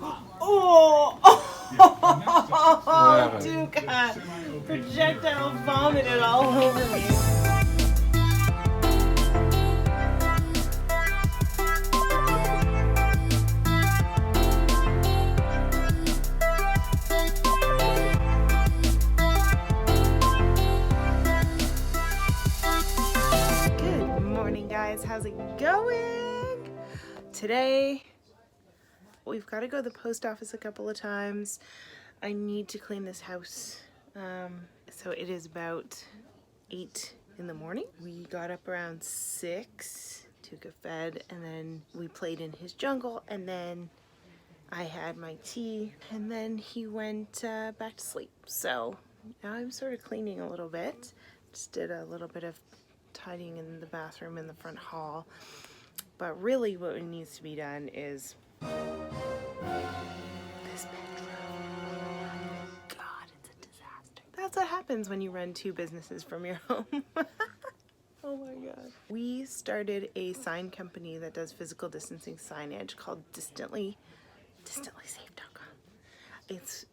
Oh! Oh, Tuukka! Projectile vomited all over me. Good morning, guys. How's it going? Today, we've got to go to the post office a couple of times. I need to clean this house. So it is about 8 in the morning. We got up around 6, Tuukka fed, and then we played in his jungle, and then I had my tea, and then he went back to sleep. So now I'm sort of cleaning a little bit. Just did a little bit of tidying in the bathroom in the front hall. But really what needs to be done is this bedroom. God, it's a disaster. That's what happens when you run 2 businesses from your home. Oh my God. We started a sign company that does physical distancing signage called distantlysafe.com. It's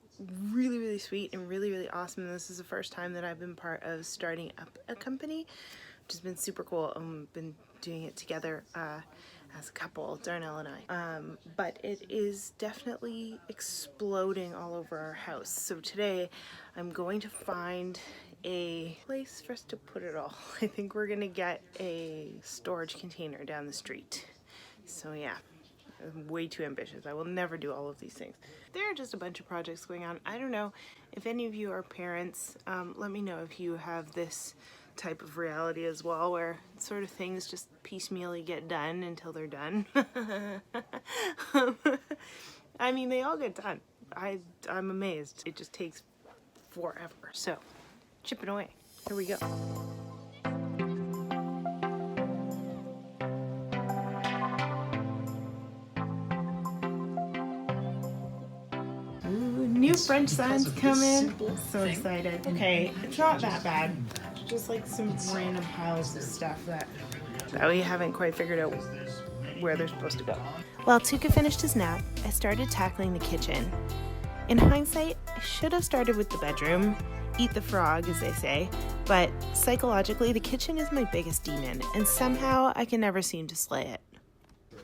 really, really sweet and really, really awesome. This is the first time that I've been part of starting up a company, which has been super cool. We've been doing it together as a couple, Darnell and I. But it is definitely exploding all over our house. So today I'm going to find a place for us to put it all. I think we're gonna get a storage container down the street. So yeah, I'm way too ambitious. I will never do all of these things. There are just a bunch of projects going on. I don't know if any of you are parents. Let me know if you have this type of reality as well, where sort of things just piecemeally get done until they're done. I mean, they all get done. I'm amazed. It just takes forever. So, chipping away. Here we go. Ooh, new French signs coming. So excited. Okay, it's not that bad. Just like some random piles of stuff that we haven't quite figured out where they're supposed to go. While Tuukka finished his nap, I started tackling the kitchen. In hindsight, I should have started with the bedroom. Eat the frog, as they say. But psychologically, the kitchen is my biggest demon, and somehow I can never seem to slay it.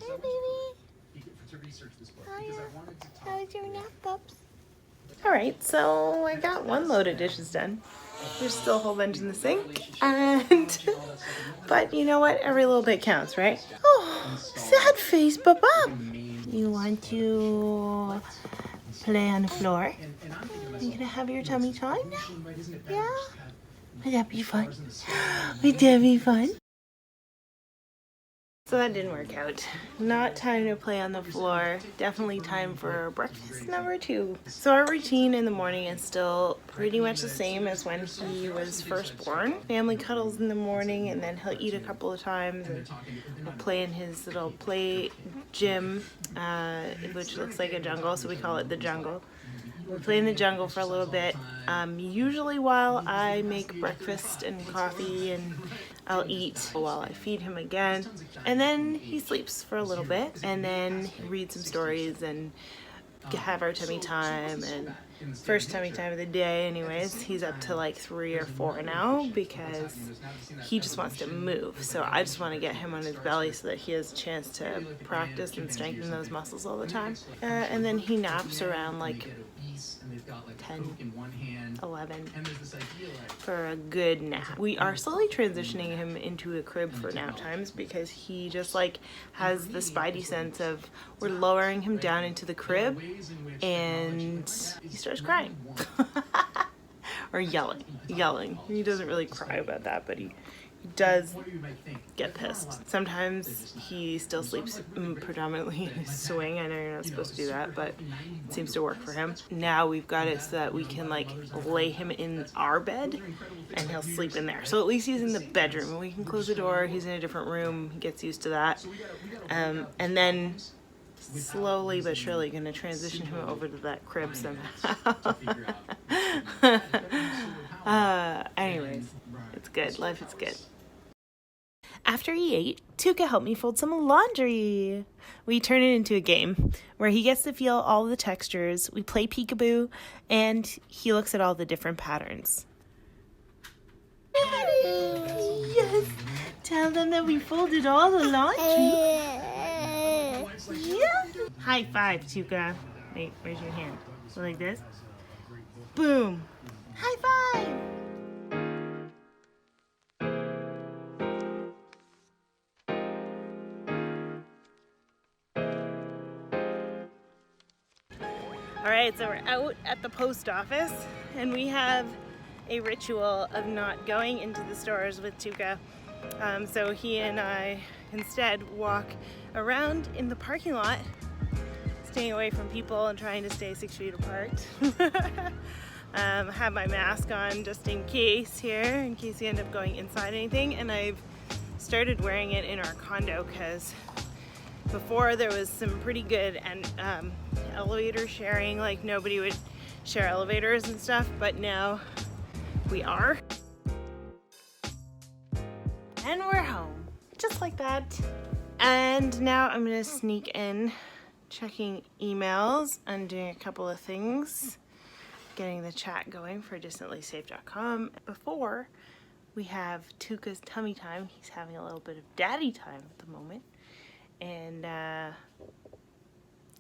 Hey, baby. How was your nap, pups? Alright, so I got one load of dishes done. There's still a whole bunch in the sink, but you know what? Every little bit counts, right? Oh, sad face, Papa. You want to play on the floor? You gonna have your tummy time now? Yeah? Would that be fun? Would that be fun? So that didn't work out. Not time to play on the floor. Definitely time for breakfast number 2. So our routine in the morning is still pretty much the same as when he was first born. Family cuddles in the morning, and then he'll eat a couple of times and we'll play in his little play gym, which looks like a jungle, so we call it the jungle. We play in the jungle for a little bit, usually while I make breakfast and coffee, and I'll eat while I feed him again, and then he sleeps for a little bit, and then read some stories and have our tummy time. And first tummy time of the day anyways. He's up to like 3 or 4 now because he just wants to move, so I just want to get him on his belly so that he has a chance to practice and strengthen those muscles all the time. And then he naps around like 10, 11 for a good nap. We are slowly transitioning him into a crib for nap times because he just like has the spidey sense of we're lowering him down into the crib and he starts crying. Or yelling. He doesn't really cry about that, but he does get pissed. Sometimes he still sleeps predominantly in his swing. I know you're not supposed to do that, but it seems to work for him. Now we've got it so that we can like lay him in our bed and he'll sleep in there. So at least he's in the bedroom and we can close the door. He's in a different room. He gets used to that. And then slowly but surely going to transition him over to that crib somehow. Anyways, it's good. Life is good. After he ate, Tuukka helped me fold some laundry. We turn it into a game where he gets to feel all the textures, we play peekaboo, and he looks at all the different patterns. Yes! Tell them that we folded all the laundry. Yeah! High five, Tuukka. Wait, where's your hand? So like this? Boom! High five! Alright, so we're out at the post office and we have a ritual of not going into the stores with Tuukka. So he and I instead walk around in the parking lot, staying away from people and trying to stay 6 feet apart. Have my mask on just in case in case we end up going inside anything, and I've started wearing it in our condo because before there was some pretty good and elevator sharing, like nobody would share elevators and stuff, but now we are. And we're home, just like that. And now I'm gonna sneak in, checking emails and doing a couple of things, getting the chat going for distantlysafe.com before we have Tuukka's tummy time. He's having a little bit of daddy time at the moment.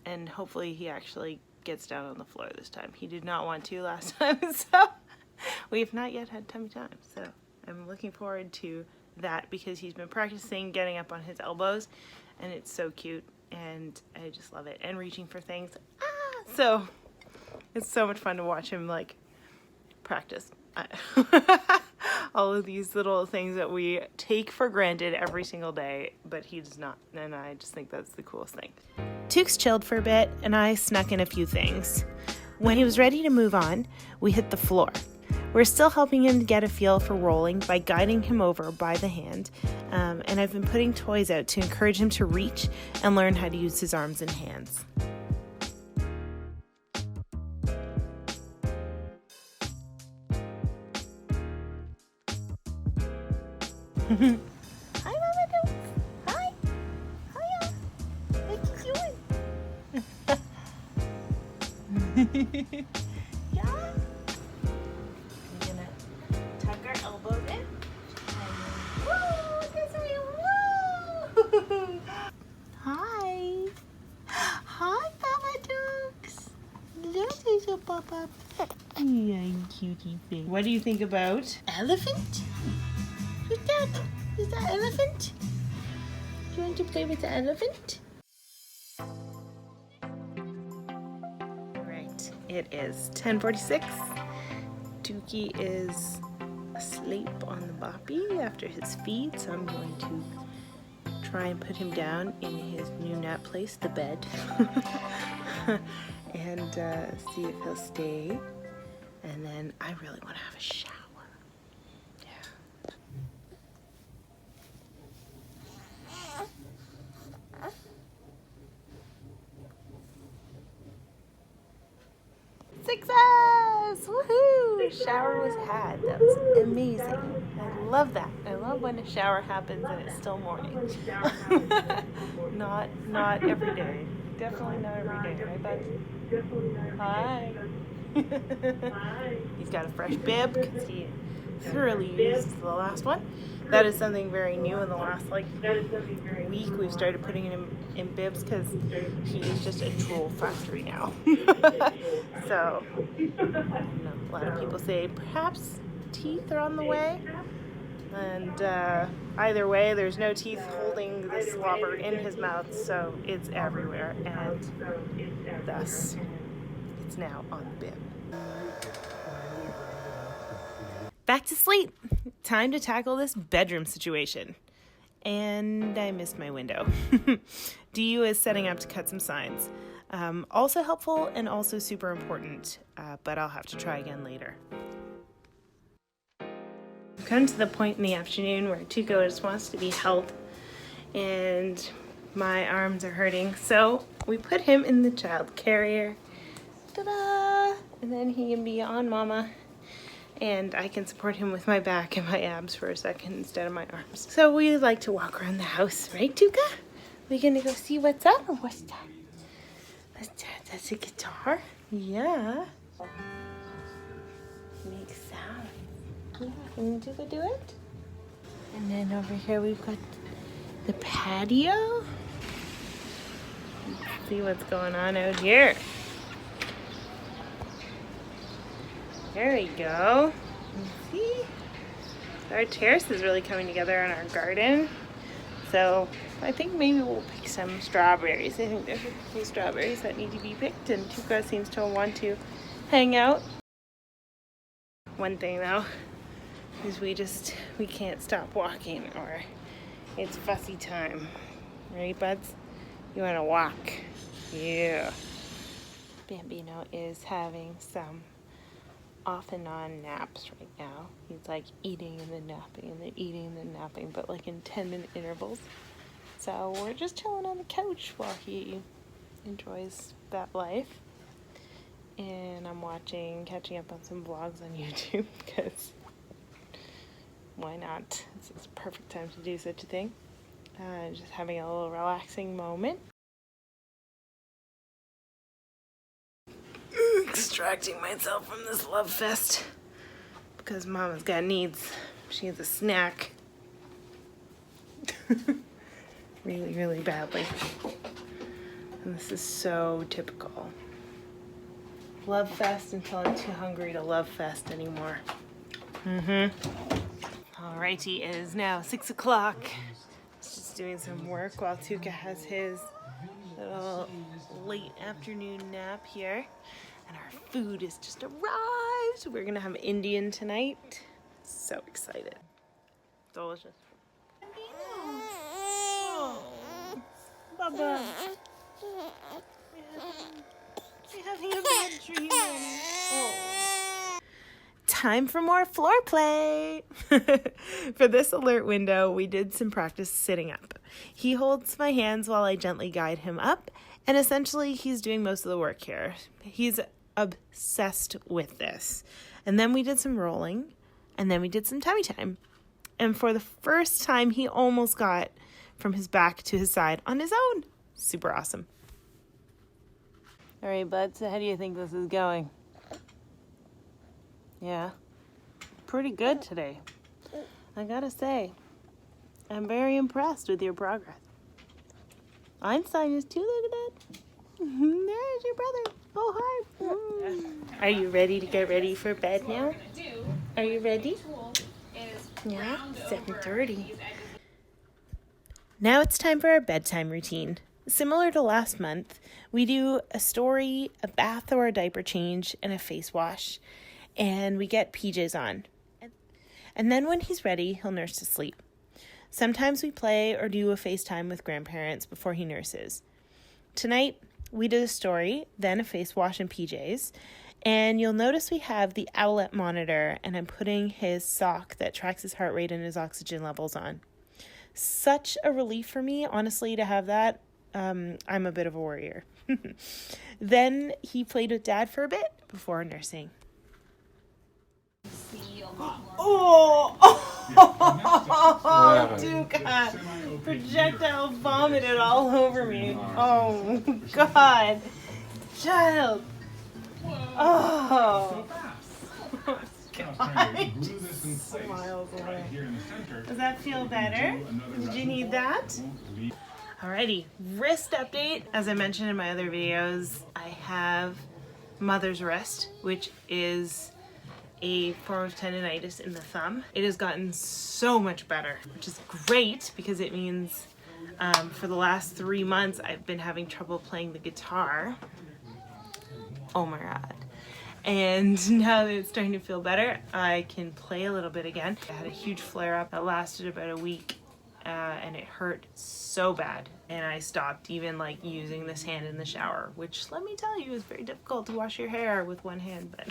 And hopefully he actually gets down on the floor this time. He did not want to last time, so we have not yet had tummy time. So I'm looking forward to that because he's been practicing getting up on his elbows, and it's so cute, and I just love it. And reaching for things. So it's so much fun to watch him like practice. All of these little things that we take for granted every single day, but he does not, and I just think that's the coolest thing. Tuuk's chilled for a bit, and I snuck in a few things. When he was ready to move on, we hit the floor. We're still helping him to get a feel for rolling by guiding him over by the hand, and I've been putting toys out to encourage him to reach and learn how to use his arms and hands. Hi, Mama Dukes. Hi. Hiya. What you doing? Yeah. I'm gonna tuck our elbows in. Whoa, this way. Whoa. Hi. Hi, Mama Dukes. This is your papa. Yeah, cutie thing. What do you think about elephant? Who's that? Is that elephant? Do you want to play with the elephant? Right, it is 10:46. Tuukka is asleep on the boppy after his feed, so I'm going to try and put him down in his new nap place, the bed, and see if he'll stay. And then I really want to have a shower. Yeah. 6s! Woohoo! Shower was had. That was amazing. I love that. I love when a shower happens and it's still morning. Not every day. Definitely not every day, right, bud? Hi. He's got a fresh bib because he thoroughly used the last one. That is something very new in the last week. We've started putting him in bibs because he's just a drool factory now. So I know a lot of people say perhaps teeth are on the way, and either way there's no teeth holding the slobber in his mouth, so it's everywhere, and thus it's now on the bib. Back to sleep. Time to tackle this bedroom situation. And I missed my window. DU is setting up to cut some signs. Also helpful and also super important, but I'll have to try again later. I've come to the point in the afternoon where Tuukka just wants to be held, and my arms are hurting. So we put him in the child carrier. Ta-da! And then he can be on Mama. and I can support him with my back and my abs for a second instead of my arms. So we like to walk around the house, right, Tuukka? We gonna go see what's up or what's that? That's a guitar? Yeah. Makes sound. Yeah, can Tuukka do it? And then over here we've got the patio. Let's see what's going on out here. There we go. See? Our terrace is really coming together in our garden. So I think maybe we'll pick some strawberries. I think there's a few strawberries that need to be picked, and Tuukka seems to want to hang out. One thing though is we can't stop walking or it's fussy time. Right, buds? You want to walk? Yeah. Bambino is having some off and on naps right now. He's like eating and then napping and then eating and then napping, but like in 10-minute intervals. So we're just chilling on the couch while he enjoys that life. And I'm catching up on some vlogs on YouTube because why not? This is a perfect time to do such a thing. Just having a little relaxing moment. Extracting myself from this love fest because Mama's got needs. She needs a snack. Really, really badly. And this is so typical. Love fest until I'm too hungry to love fest anymore. Alrighty, it is now 6 o'clock. Just doing some work while Tuukka has his little late afternoon nap here. And our food has just arrived. We're gonna have Indian tonight. So excited. Delicious. Oh, Bubba. We're having a bad dream. Oh. Time for more floor play. For this alert window, we did some practice sitting up. He holds my hands while I gently guide him up, and essentially he's doing most of the work here. He's obsessed with this. And then we did some rolling, and then we did some tummy time. And for the first time, he almost got from his back to his side on his own. Super awesome. All right, bud, so how do you think this is going? Yeah, pretty good today. I gotta say, I'm very impressed with your progress. Einstein is too, look at that. There's your brother. Oh, hi. Are you ready to get ready for bed now? Are you ready? Yeah, 7:30. Now it's time for our bedtime routine. Similar to last month, we do a story, a bath or a diaper change, and a face wash. And we get PJs on. And then when he's ready, he'll nurse to sleep. Sometimes we play or do a FaceTime with grandparents before he nurses. Tonight, we did a story, then a face wash and PJs. And you'll notice we have the Owlet monitor, and I'm putting his sock that tracks his heart rate and his oxygen levels on. Such a relief for me, honestly, to have that. I'm a bit of a worrier. Then he played with Dad for a bit before nursing. Oh, Tuukka, projectile vomited all over me. Oh, God. Child. Oh. God. Smiles away. Does that feel better? Did you need that? Alrighty, wrist update. As I mentioned in my other videos, I have mother's wrist, which is a form of tendonitis in the thumb. It has gotten so much better, which is great because it means for the last 3 months I've been having trouble playing the guitar. Oh my God. And now that it's starting to feel better, I can play a little bit again. I had a huge flare-up that lasted about a week and it hurt so bad. And I stopped even like using this hand in the shower, which let me tell you is very difficult to wash your hair with one hand, but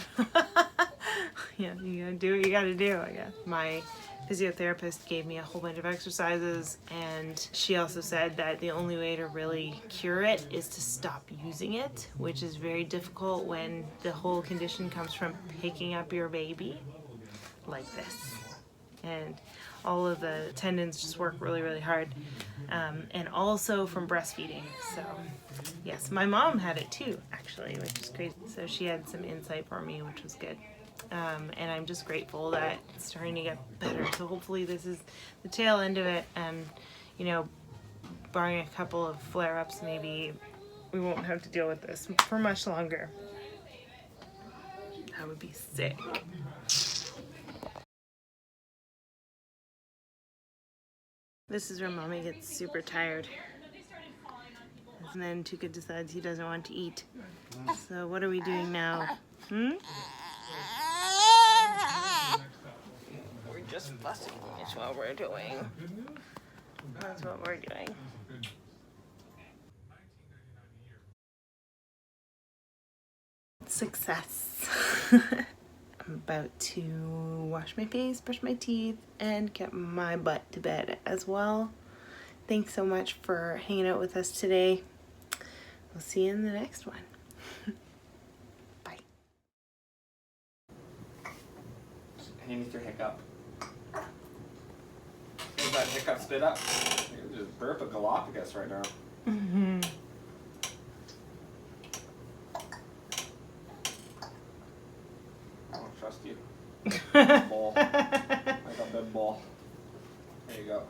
yeah, you gotta do what you gotta do, I guess. My physiotherapist gave me a whole bunch of exercises, and she also said that the only way to really cure it is to stop using it, which is very difficult when the whole condition comes from picking up your baby. like this. And all of the tendons just work really, really hard. And also from breastfeeding. So yes, my mom had it too, actually, which is crazy. So she had some insight for me, which was good. And I'm just grateful that it's starting to get better. So hopefully this is the tail end of it, and you know, barring a couple of flare-ups, maybe we won't have to deal with this for much longer. That would be sick. This is where Mommy gets super tired. And then Tuukka decides he doesn't want to eat. So what are we doing now? We're just fussing is what we're doing. That's what we're doing. Success. I'm about to wash my face, brush my teeth, and get my butt to bed as well. Thanks so much for hanging out with us today. We'll see you in the next one. Bye. Hand me your hiccup. Is that hiccup spit up? You just burp a Galapagos right now. Mm-hmm. I don't trust you. Ball. Like a big ball. There you go.